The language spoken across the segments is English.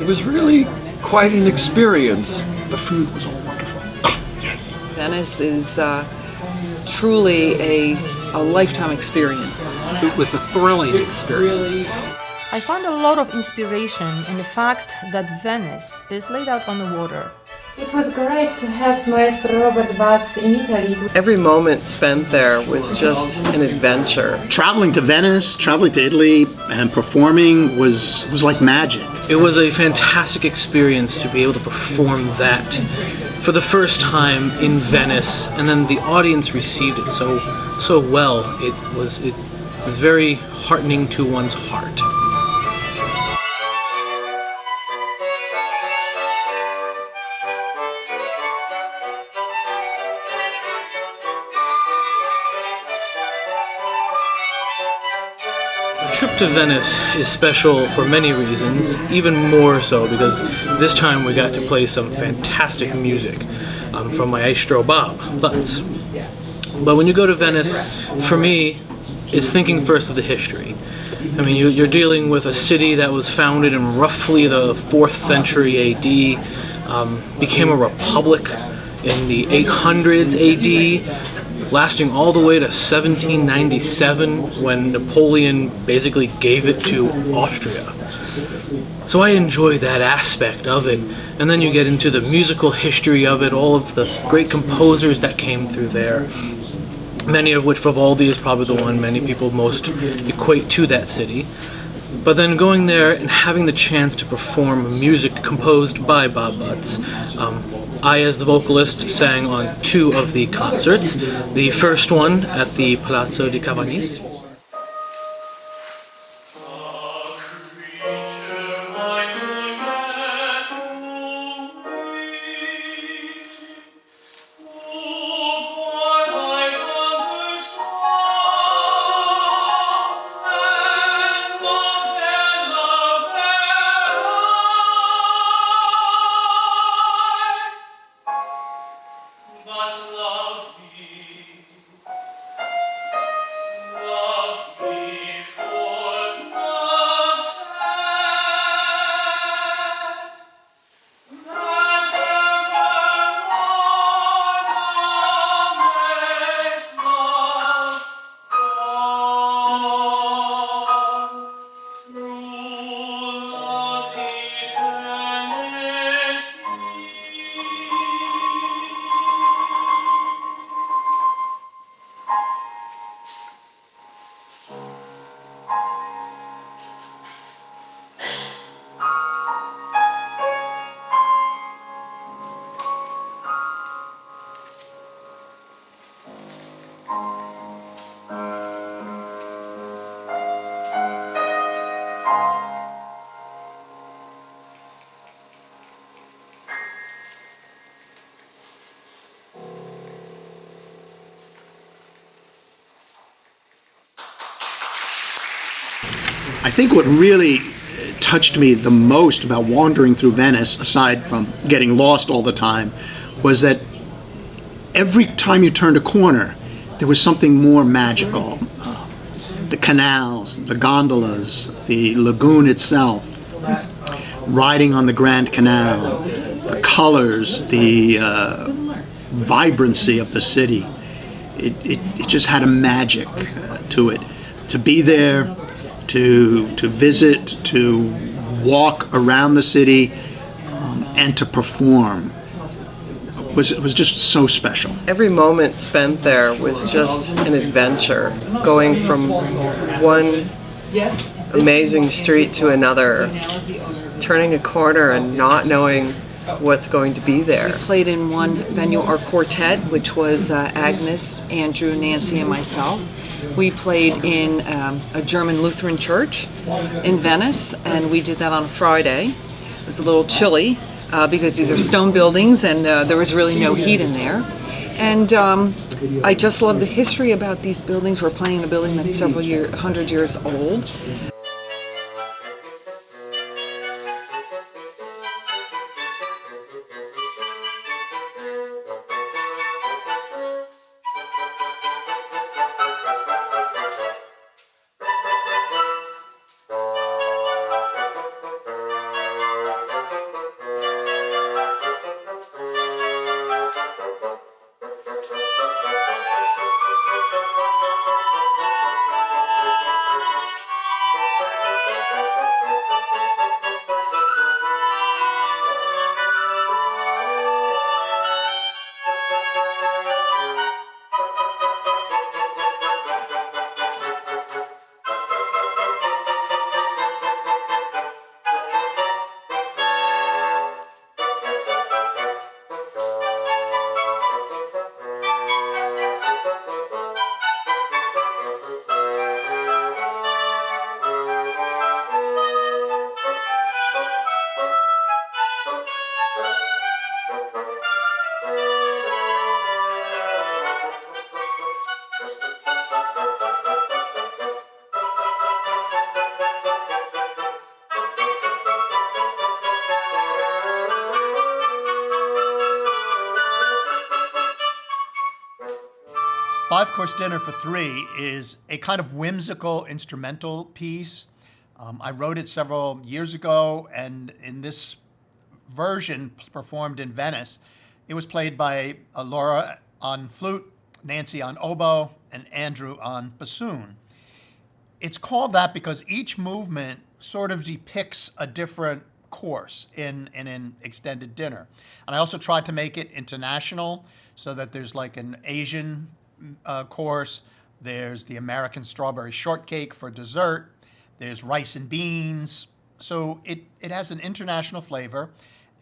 It was really quite an experience. The food was all wonderful. Yes. Venice is truly a lifetime experience. It was a thrilling experience. I found a lot of inspiration in the fact that Venice is laid out on the water. It was great to have Maestro Robert Bach in Italy. Every moment spent there was just an adventure. Traveling to Venice, traveling to Italy, and performing was like magic. It was a fantastic experience to be able to perform that for the first time in Venice, and then the audience received it so well. It was very heartening to one's heart. The trip to Venice is special for many reasons, even more so because this time we got to play some fantastic music from Maestro Bob Butts. But when you go to Venice, for me, it's thinking first of the history. I mean, you're dealing with a city that was founded in roughly the 4th century AD, became a republic in the 800s AD, lasting all the way to 1797 when Napoleon basically gave it to Austria. So I enjoy that aspect of it, and then you get into the musical history of it, all of the great composers that came through there, many of which Vivaldi is probably the one many people most equate to that city. But then going there and having the chance to perform music composed by Bob Butts. I, as the vocalist, sang on 2 of the concerts. The first one at the Palazzo di Venice. I think what really touched me the most about wandering through Venice, aside from getting lost all the time, was that every time you turned a corner, there was something more magical. The canals, the gondolas, the lagoon itself, riding on the Grand Canal, the colors, the vibrancy of the city. It just had a magic to it. To be there, to visit, to walk around the city, and to perform was just so special. Every moment spent there was just an adventure, going from one amazing street to another, turning a corner and not knowing what's going to be there. We played in one venue, our quartet, which was Agnes, Andrew, Nancy, and myself. We played in a German Lutheran church in Venice, and we did that on a Friday. It was a little chilly because these are stone buildings and there was really no heat in there. And I just love the history about these buildings. We're playing in a building that's several 100 years old. Five-Course Dinner for Three is a kind of whimsical instrumental piece. I wrote it several years ago, and in this version performed in Venice, it was played by Laura on flute, Nancy on oboe, and Andrew on bassoon. It's called that because each movement sort of depicts a different course in an extended dinner. And I also tried to make it international so that there's like an Asian course, there's the American strawberry shortcake for dessert, there's rice and beans. So it has an international flavor.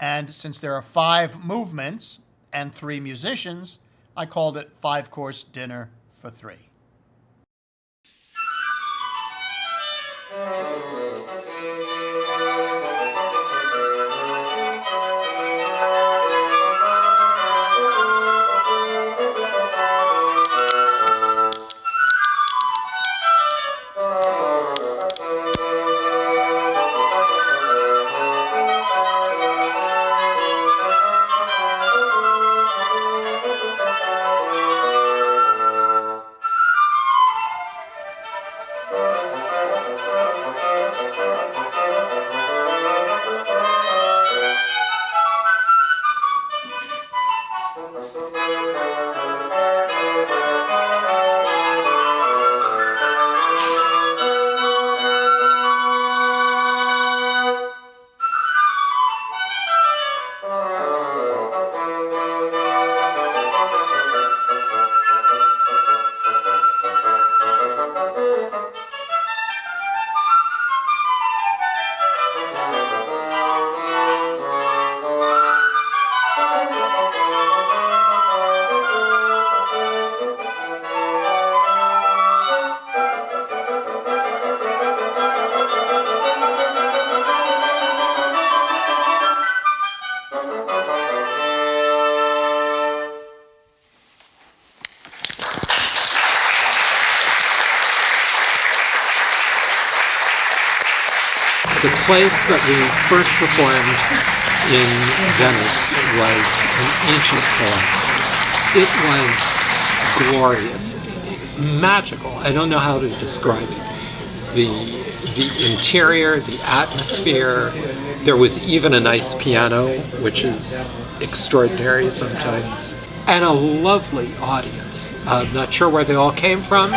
And since there are 5 movements and 3 musicians, I called it Five-Course Dinner for Three. The place that we first performed in Venice was an ancient palace. It was glorious, magical. I don't know how to describe it. The interior, the atmosphere. There was even a nice piano, which is extraordinary sometimes, and a lovely audience. I'm not sure where they all came from.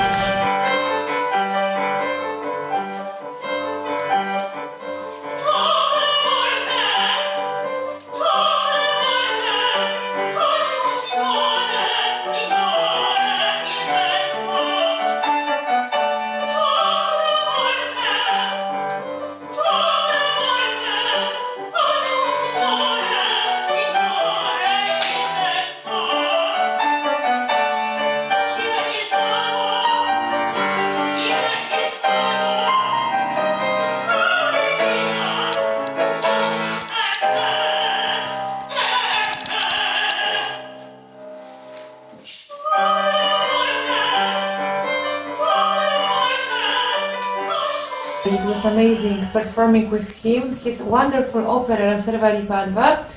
It was amazing performing with him, his wonderful opera Reserva di Padua.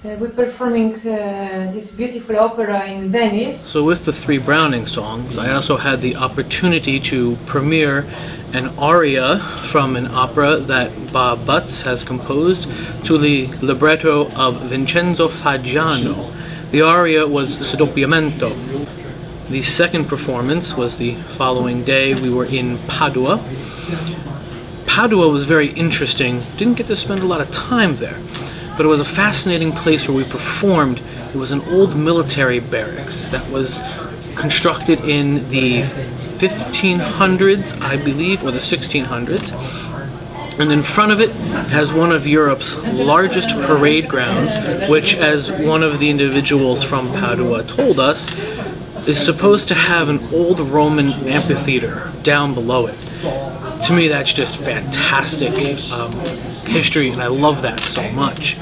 We're performing this beautiful opera in Venice. So with the 3 Browning songs, I also had the opportunity to premiere an aria from an opera that Bob Butts has composed to the libretto of Vincenzo Faggiano. The aria was Sdoppiamento. The second performance was the following day. We were in Padua. Padua was very interesting. Didn't get to spend a lot of time there, but it was a fascinating place where we performed. It was an old military barracks that was constructed in the 1500s, I believe, or the 1600s. And in front of it has one of Europe's largest parade grounds, which, as one of the individuals from Padua told us, is supposed to have an old Roman amphitheater down below it. To me, that's just fantastic history, and I love that so much.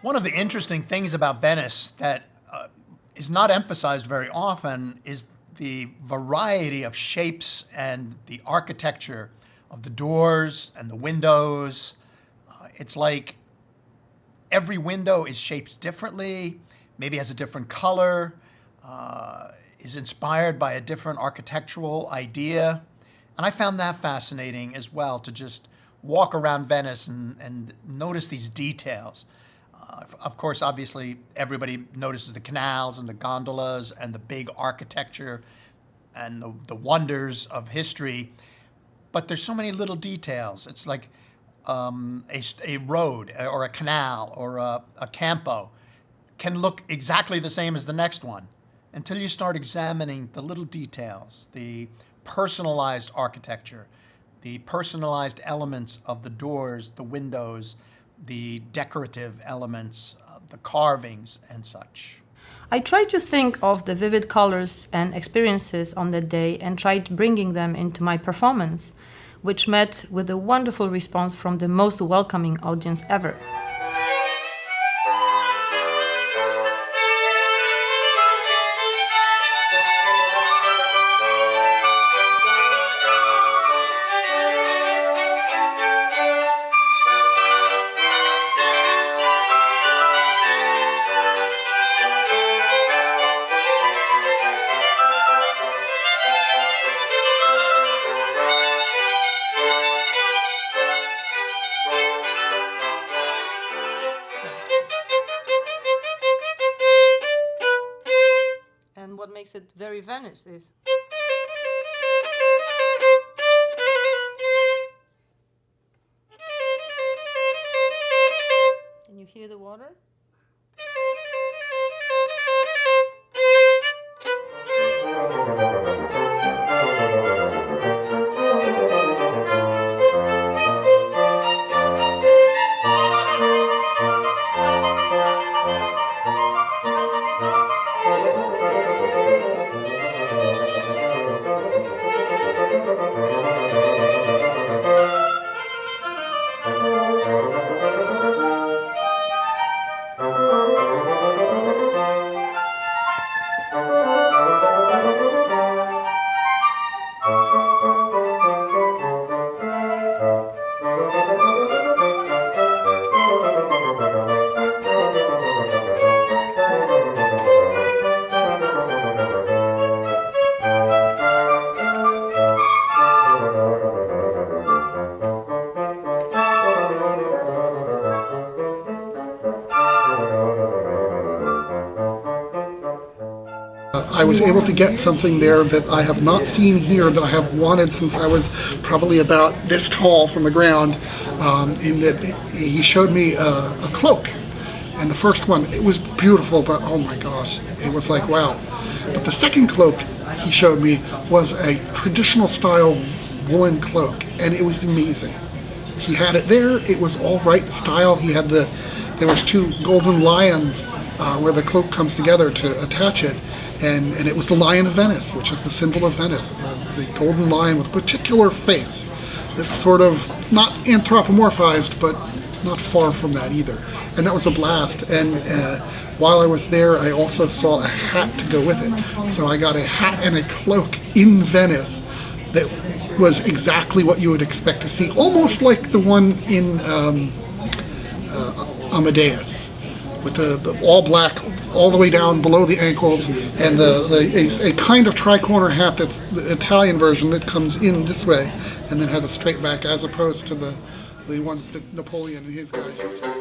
One of the interesting things about Venice that is not emphasized very often is the variety of shapes and the architecture of the doors and the windows. It's like every window is shaped differently, maybe has a different color, is inspired by a different architectural idea. And I found that fascinating as well, to just walk around Venice and notice these details. Of course, obviously, everybody notices the canals and the gondolas and the big architecture and the wonders of history. But there's so many little details. It's like a road or a canal or a campo can look exactly the same as the next one until you start examining the little details, the personalized architecture, the personalized elements of the doors, the windows, the decorative elements, the carvings and such. I tried to think of the vivid colors and experiences on that day and tried bringing them into my performance, which met with a wonderful response from the most welcoming audience ever. What makes it very Venice is can you hear the water? I was able to get something there that I have not seen here, that I have wanted since I was probably about this tall from the ground, in that he showed me a cloak. And the first one, it was beautiful, but oh my gosh, it was like, wow. But the second cloak he showed me was a traditional style woolen cloak, and it was amazing. He had it there, it was all right style. He had there was two golden lions where the cloak comes together to attach it. And it was the Lion of Venice, which is the symbol of Venice. It's the golden lion with a particular face that's sort of not anthropomorphized, but not far from that either. And that was a blast. And while I was there, I also saw a hat to go with it. So I got a hat and a cloak in Venice that was exactly what you would expect to see, almost like the one in Amadeus, with the all black all the way down below the ankles, and a kind of tri-corner hat that's the Italian version that comes in this way and then has a straight back, as opposed to the ones that Napoleon and his guys used to.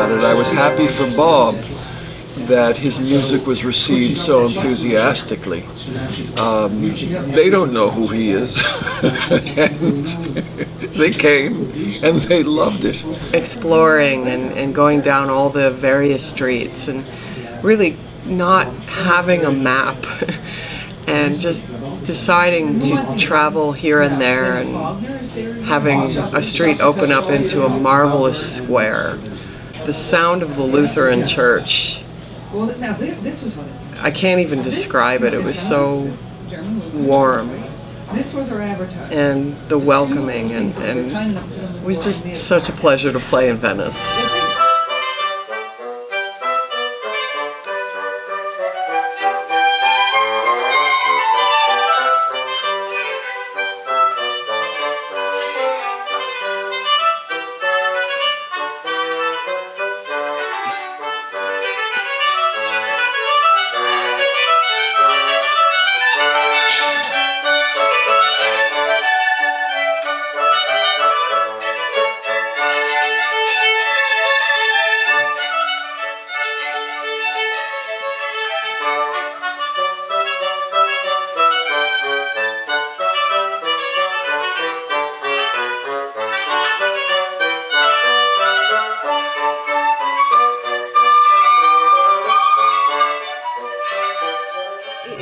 about it. I was happy for Bob that his music was received so enthusiastically. They don't know who he is. And they came and they loved it. Exploring and going down all the various streets and really not having a map and just deciding to travel here and there and having a street open up into a marvelous square. The sound of the Lutheran church, I can't even describe it. It was so warm. And the welcoming, and it was just such a pleasure to play in Venice.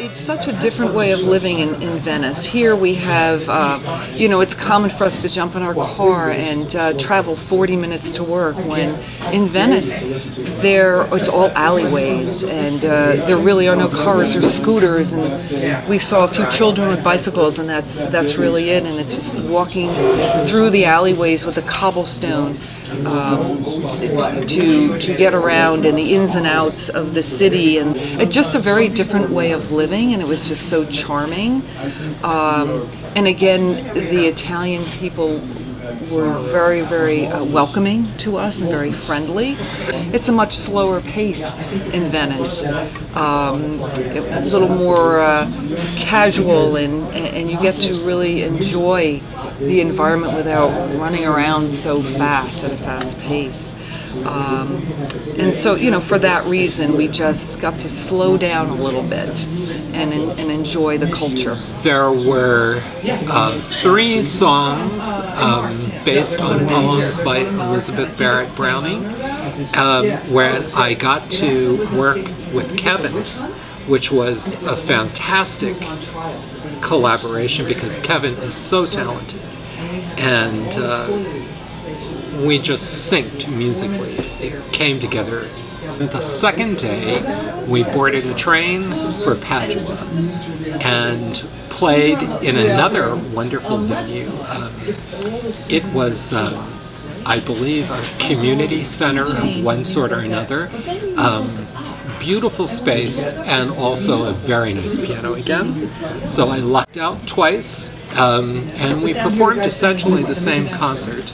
It's such a different way of living in Venice. Here we have, it's common for us to jump in our car and travel 40 minutes to work, when in Venice it's all alleyways, and there really are no cars or scooters, and we saw a few children with bicycles, and that's really it, and it's just walking through the alleyways with the cobblestone to get around, and the ins and outs of the city, and it's just a very different way of living, and it was just so charming. And again, the Italian people were very, very welcoming to us and very friendly. It's a much slower pace in Venice, a little more casual, and you get to really enjoy the environment without running around so fast at a fast pace. And so, for that reason, we just got to slow down a little bit and enjoy the culture. There were 3 songs based on poems by Elizabeth Barrett Browning, where I got to work with Kevin, which was a fantastic collaboration because Kevin is so talented. And we just synced musically. It came together. The second day, we boarded a train for Padua and played in another wonderful venue. It was, I believe, a community center of one sort or another. Beautiful space, and also a very nice piano again. So I lucked out twice. And we performed essentially the same concert,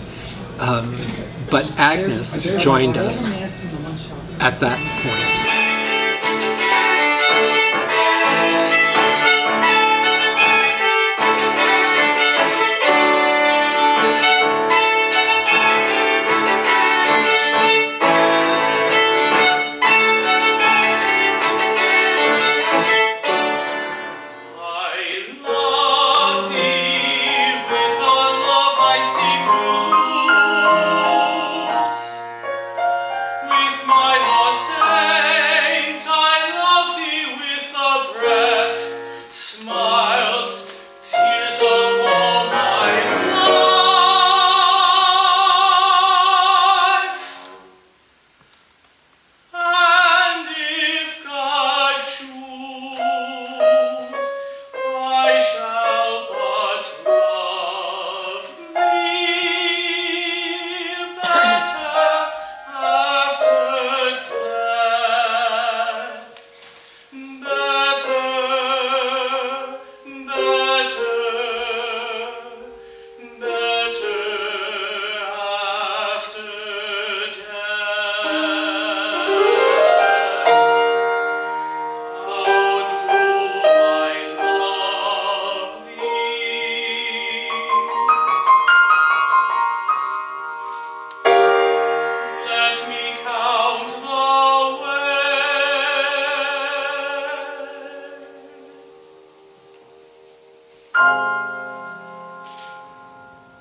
but Agnes joined us at that point. With my loss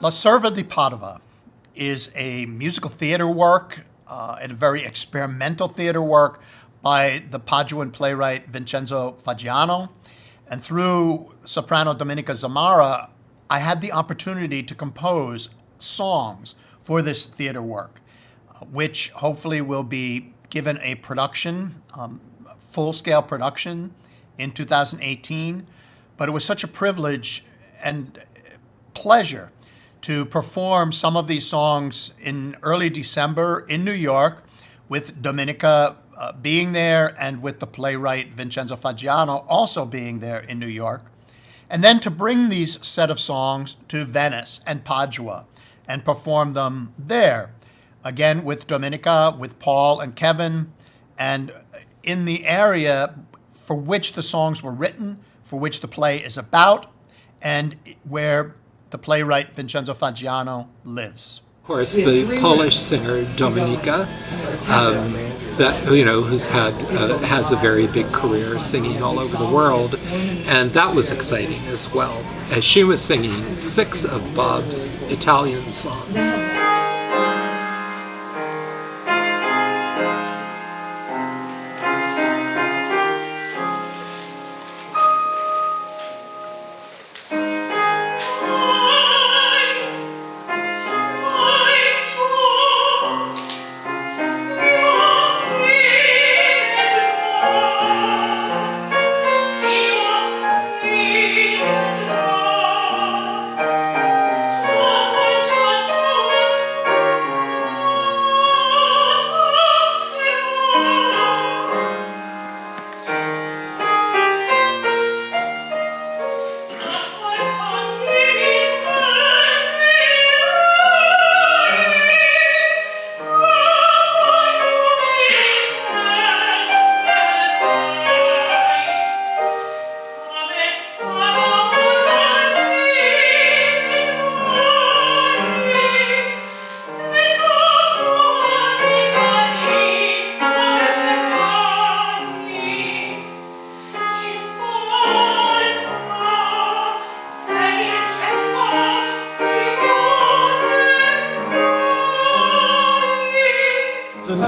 La Serva di Padua is a musical theater work and a very experimental theater work by the Paduan playwright Vincenzo Faggiano. And through soprano Dominika Zamara, I had the opportunity to compose songs for this theater work, which hopefully will be given a production, full-scale production in 2018. But it was such a privilege and pleasure to perform some of these songs in early December in New York with Dominika being there and with the playwright Vincenzo Faggiano also being there in New York. And then to bring these set of songs to Venice and Padua and perform them there, again with Dominika, with Paul and Kevin, and in the area for which the songs were written, for which the play is about, and where the playwright Vincenzo Faggiano lives. Of course, the Polish singer Dominika, who's has a very big career singing all over the world, and that was exciting as well, as she was singing 6 of Bob's Italian songs.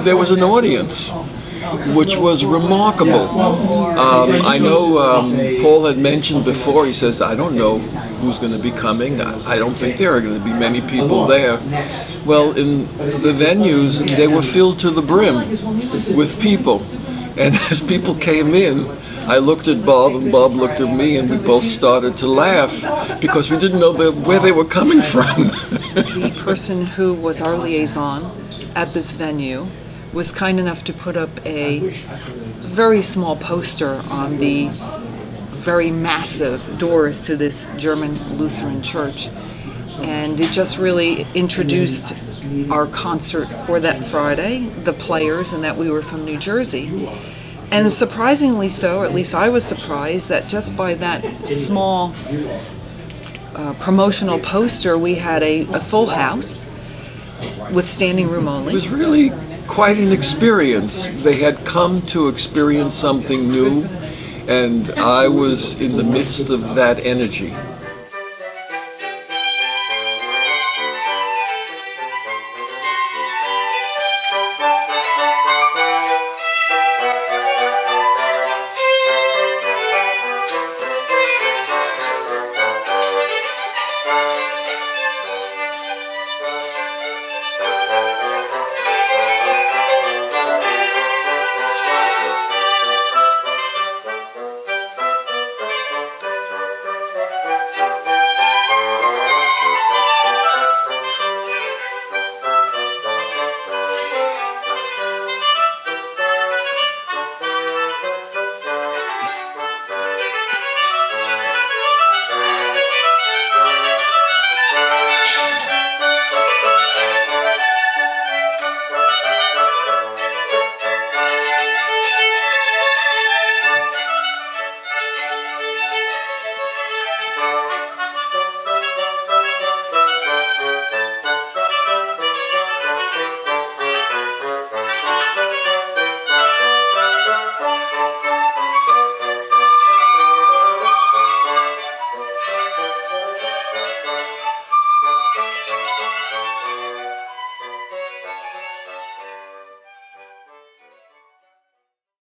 There was an audience, which was remarkable. I know Paul had mentioned before, he says, I don't know who's going to be coming. I don't think there are going to be many people there. Well, in the venues, they were filled to the brim with people. And as people came in, I looked at Bob and Bob looked at me, and we both started to laugh because we didn't know where they were coming from. The person who was our liaison at this venue was kind enough to put up a very small poster on the very massive doors to this German Lutheran church. And it just really introduced our concert for that Friday, the players, and that we were from New Jersey. And surprisingly so, or at least I was surprised, that just by that small promotional poster, we had a full house with standing room only. It was really quite an experience. They had come to experience something new, and I was in the midst of that energy.